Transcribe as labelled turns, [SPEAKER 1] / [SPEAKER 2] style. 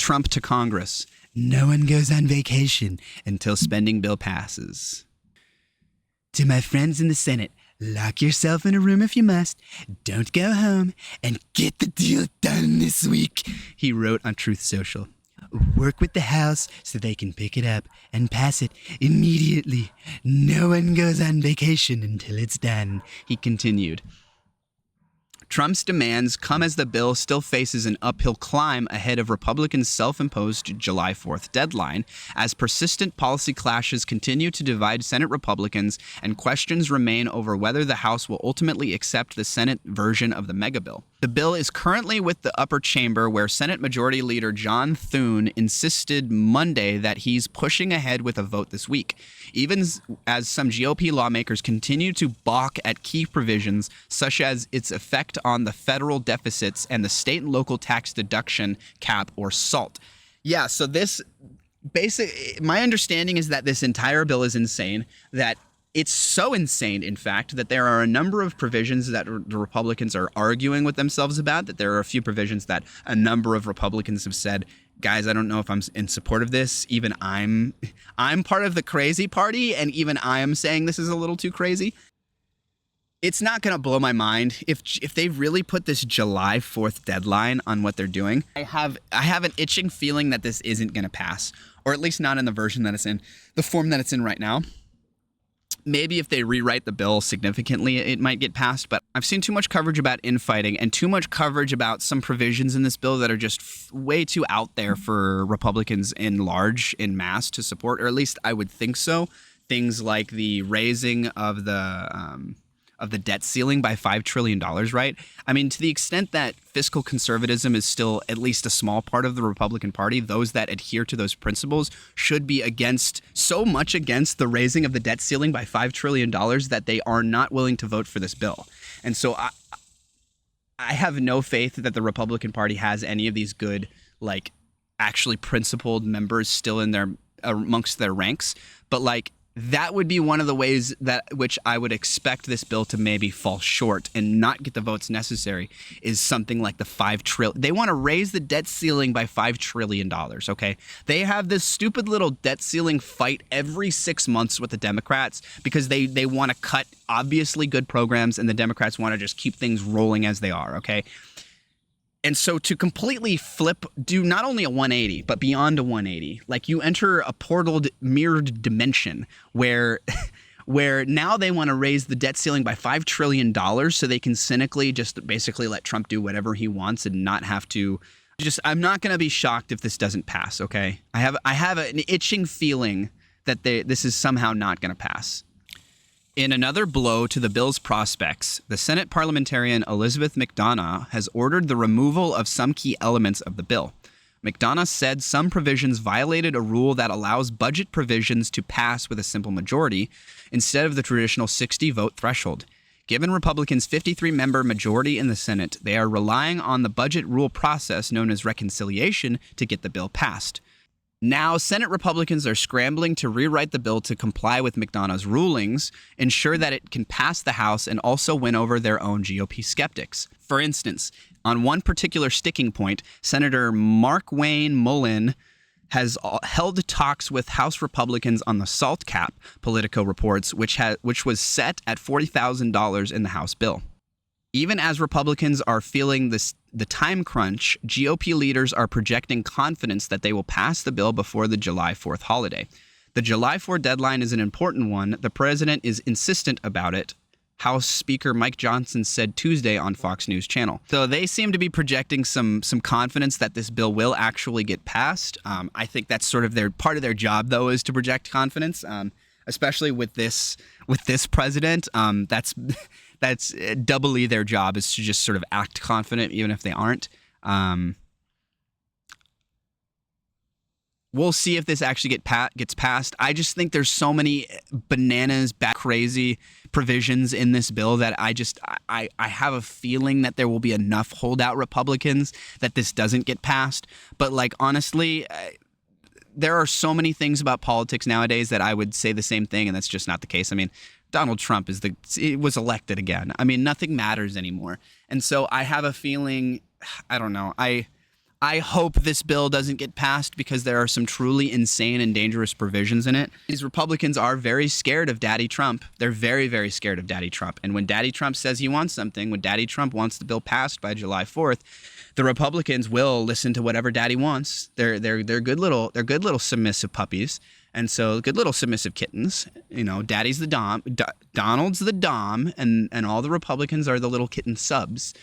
[SPEAKER 1] Trump to Congress. No one goes on vacation until spending bill passes. To my friends in the Senate, lock yourself in a room if you must. Don't go home and get the deal done this week, he wrote on Truth Social. Work with the House so they can pick it up and pass it immediately. No one goes on vacation until it's done, he continued. Trump's demands come as the bill still faces an uphill climb ahead of Republicans' self-imposed July 4th deadline, as persistent policy clashes continue to divide Senate Republicans and questions remain over whether the House will ultimately accept the Senate version of the mega bill. The bill is currently with the upper chamber, where Senate Majority Leader John Thune insisted Monday that he's pushing ahead with a vote this week, even as some GOP lawmakers continue to balk at key provisions such as its effect on the federal deficits and the state and local tax deduction cap, or SALT. Yeah, so this my understanding is that this entire bill is insane, that it's so insane, in fact, that there are a number of provisions that the Republicans are arguing with themselves about, that there are a few provisions that a number of Republicans have said, guys, I don't know if I'm in support of this. Even I'm part of the crazy party, and even I am saying this is a little too crazy. It's not going to blow my mind if they really put this July 4th deadline on what they're doing. I have an itching feeling that this isn't going to pass, or at least not in the version that it's in, the form that it's in right now. Maybe if they rewrite the bill significantly, it might get passed. But I've seen too much coverage about infighting and too much coverage about some provisions in this bill that are just way too out there for Republicans in mass to support, or at least I would think so. Things like the raising of the debt ceiling by $5 trillion, right? I mean, to the extent that fiscal conservatism is still at least a small part of the Republican Party, those that adhere to those principles should be so much against the raising of the debt ceiling by $5 trillion that they are not willing to vote for this bill. And so I have no faith that the Republican Party has any of these good, like, actually principled members still in amongst their ranks. But, like, that would be one of the ways which I would expect this bill to maybe fall short and not get the votes necessary, is something like the $5 trillion. They want to raise the debt ceiling by $5 trillion, okay? They have this stupid little debt ceiling fight every 6 months with the Democrats because they want to cut obviously good programs, and the Democrats want to just keep things rolling as they are, okay? And so to completely do not only a 180, but beyond a 180, like you enter a portaled, mirrored dimension where now they want to raise the debt ceiling by $5 trillion so they can cynically just basically let Trump do whatever he wants and not have to. I'm not going to be shocked if this doesn't pass, okay? I have an itching feeling that this is somehow not going to pass. In another blow to the bill's prospects, the Senate parliamentarian Elizabeth McDonough has ordered the removal of some key elements of the bill. McDonough said some provisions violated a rule that allows budget provisions to pass with a simple majority instead of the traditional 60-vote threshold. Given Republicans' 53-member majority in the Senate, they are relying on the budget rule process known as reconciliation to get the bill passed. Now, Senate Republicans are scrambling to rewrite the bill to comply with McDonough's rulings, ensure that it can pass the House, and also win over their own GOP skeptics. For instance, on one particular sticking point, Senator Markwayne Mullin has held talks with House Republicans on the SALT cap, Politico reports, which was set at $40,000 in the House bill. Even as Republicans are feeling the time crunch, GOP leaders are projecting confidence that they will pass the bill before the July 4th holiday. The July 4th deadline is an important one. The president is insistent about it, House Speaker Mike Johnson said Tuesday on Fox News Channel. So they seem to be projecting some confidence that this bill will actually get passed. I think that's sort of part of their job, though, is to project confidence, especially with this president. That's doubly their job, is to just sort of act confident, even if they aren't. We'll see if this actually gets passed. I just think there's so many bananas, crazy provisions in this bill that I have a feeling that there will be enough holdout Republicans that this doesn't get passed. But, like, honestly, there are so many things about politics nowadays that I would say the same thing, and that's just not the case. I mean, Donald Trump was elected again. I mean, nothing matters anymore. And so I have a feeling, I don't know, I hope this bill doesn't get passed because there are some truly insane and dangerous provisions in it. These Republicans are very scared of Daddy Trump. They're very, very scared of Daddy Trump. And when Daddy Trump says he wants something, when Daddy Trump wants the bill passed by July 4th, the Republicans will listen to whatever Daddy wants. They're good little submissive puppies. And so good little submissive kittens. You know, Daddy's the Dom, Donald's the Dom, and all the Republicans are the little kitten subs.